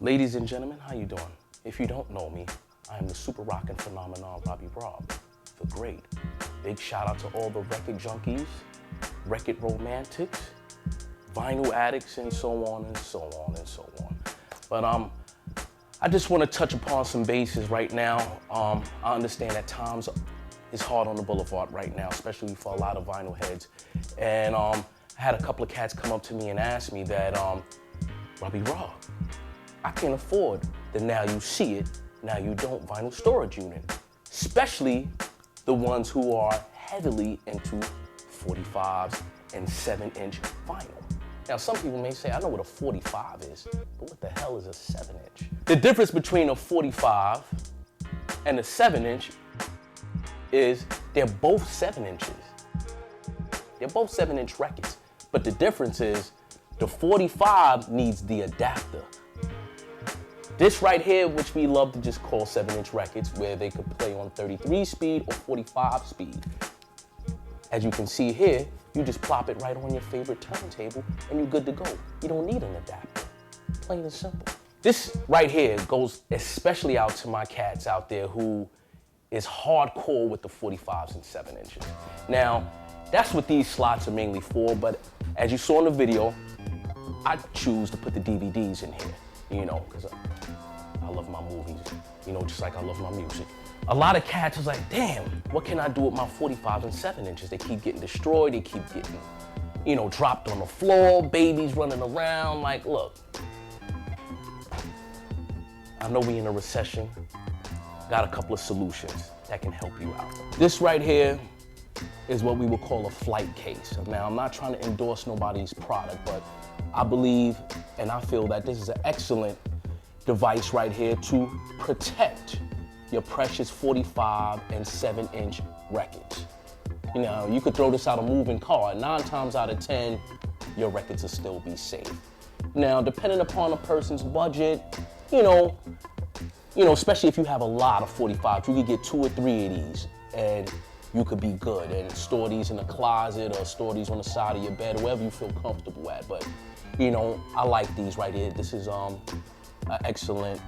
Ladies and gentlemen, how you doing? If you don't know me, I am the super rockin' phenomenon Robbie Rob, the great. Big shout out to all the record junkies, record romantics, vinyl addicts, and so on and so on and so on. But I just want to touch upon some bases right now. I understand that times is hard on the boulevard right now, especially for a lot of vinyl heads. And I had a couple of cats come up to me and ask me that, Robbie Rob, I can't afford the Now You See It, Now You Don't vinyl storage unit, especially the ones who are heavily into 45s and 7-inch vinyl. Now, some people may say, I know what a 45 is, but what the hell is a 7-inch? The difference between a 45 and a 7-inch is they're both 7 inches. They're both 7-inch records, but the difference is the 45 needs the adapter. This right here, which we love to just call 7-inch records, where they could play on 33 speed or 45 speed. As you can see here, you just plop it right on your favorite turntable and you're good to go. You don't need an adapter, plain and simple. This right here goes especially out to my cats out there who is hardcore with the 45s and 7 inches. Now, that's what these slots are mainly for, but as you saw in the video, I choose to put the DVDs in here, you know, because I love my movies, you know, just like I love my music. A lot of cats is like, damn, what can I do with my 45s and 7 inches? They keep getting destroyed, they keep getting, you know, dropped on the floor, babies running around. Like, look, I know we in a recession, got a couple of solutions that can help you out. This right here is what we would call a flight case. Now, I'm not trying to endorse nobody's product, but I believe and I feel that this is an excellent device right here to protect your precious 45 and 7-inch records. You know, you could throw this out a moving car. 9 times out of 10, your records will still be safe. Now, depending upon a person's budget, you know, especially if you have a lot of 45s, you could get 2 or 3 of these and you could be good and store these in a closet or store these on the side of your bed, wherever you feel comfortable at. But, you know, I like these right here. This is an excellent,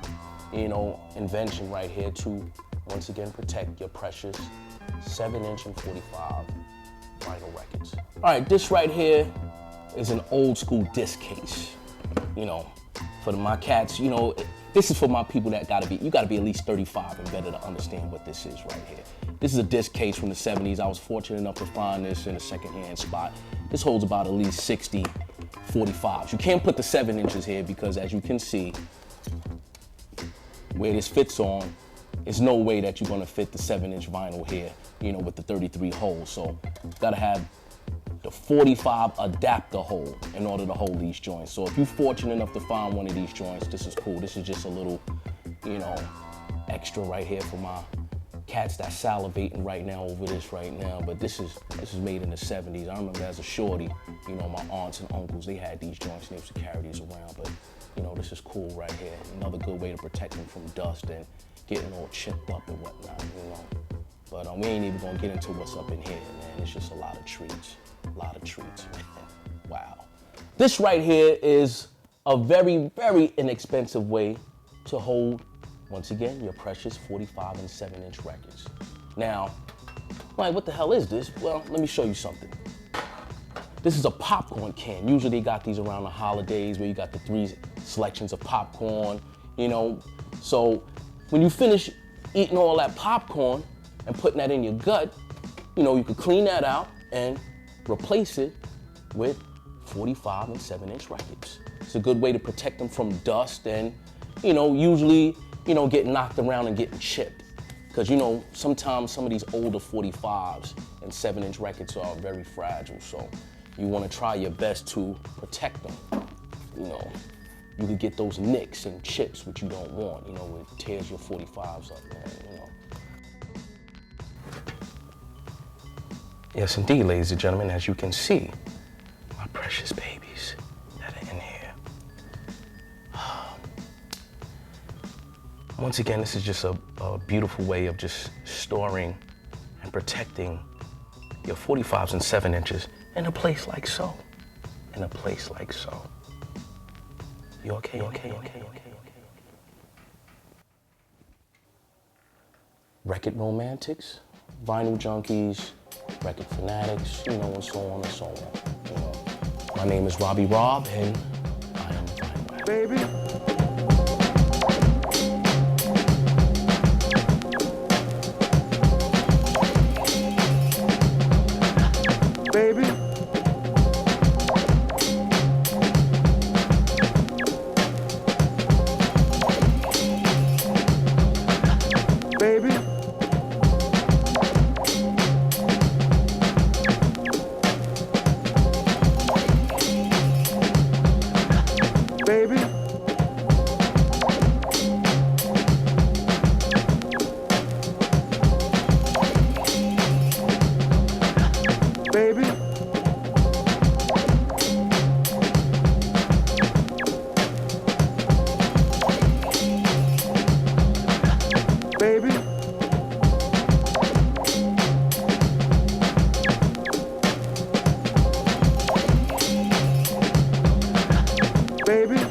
you know, invention right here to, once again, protect your precious 7-inch and 45 vinyl records. All right, this right here is an old school disc case. You know, for my cats, you know, this is for my people that you gotta be at least 35 and better to understand what this is right here. This is a disc case from the 70s. I was fortunate enough to find this in a secondhand spot. This holds about at least 60 45s. You can't put the 7 inches here because, as you can see, where this fits on, there's no way that you're gonna fit the 7-inch vinyl here, you know, with the 33 holes. So you gotta have the 45 adapter hole in order to hold these joints. So if you're fortunate enough to find one of these joints, this is cool. This is just a little, you know, extra right here for my cats that's salivating right now over this right now. But this is made in the 70s. I remember as a shorty, you know, my aunts and uncles, they had these joints and they used to carry these around. But you know, this is cool right here. Another good way to protect them from dust and getting all chipped up and whatnot, you know. But we ain't even gonna get into what's up in here, man. It's just a lot of treats, man. Wow. This right here is a very, very inexpensive way to hold, once again, your precious 45 and 7-inch records. Now, like, what the hell is this? Well, let me show you something. This is a popcorn can. Usually they got these around the holidays where you got the 3 selections of popcorn, you know. So when you finish eating all that popcorn and putting that in your gut, you know, you could clean that out and replace it with 45 and 7-inch records. It's a good way to protect them from dust and, you know, usually, you know, getting knocked around and getting chipped. Because, you know, sometimes some of these older 45s and 7-inch records are very fragile. So you want to try your best to protect them. You know, you could get those nicks and chips, which you don't want. You know, it tears your 45s up, man, you know. Yes, indeed, ladies and gentlemen, as you can see, my precious babies that are in here. Once again, this is just a beautiful way of just storing and protecting your 45s and 7 inches in a place like so. In a place like so. You okay? You okay? You okay? You okay? You okay? record romantics, vinyl junkies, record fanatics, you know, and so on and so on. You know, my name is Robbie Rob, and I am the Vinyl Rat. Baby. Baby. Baby. Baby. Baby. Baby. Baby.